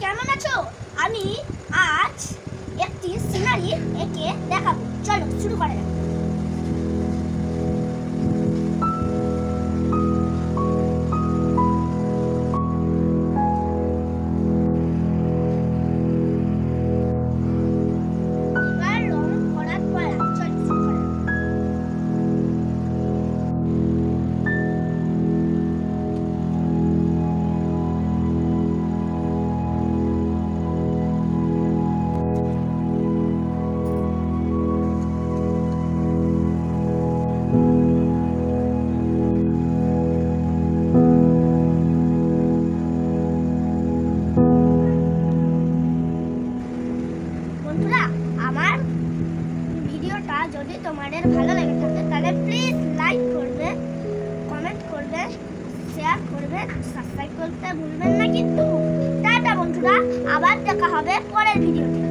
কেমন আছো? আমি আজ একটি সিনারি এঁকে দেখাবো। চলো শুরু করা যাক। এবার রং করার পালা। চলো শুরু করা যাক। বন্ধুরা, আমার ভিডিওটা যদি তোমাদের ভালো লেগে থাকে তাহলে প্লিজ লাইক করবে, কমেন্ট করবে, শেয়ার করবে, সাবস্ক্রাইব করতে ভুলবেন না কিন্তু। টাটা বন্ধুরা, আবার দেখা হবে পরের ভিডিওতে।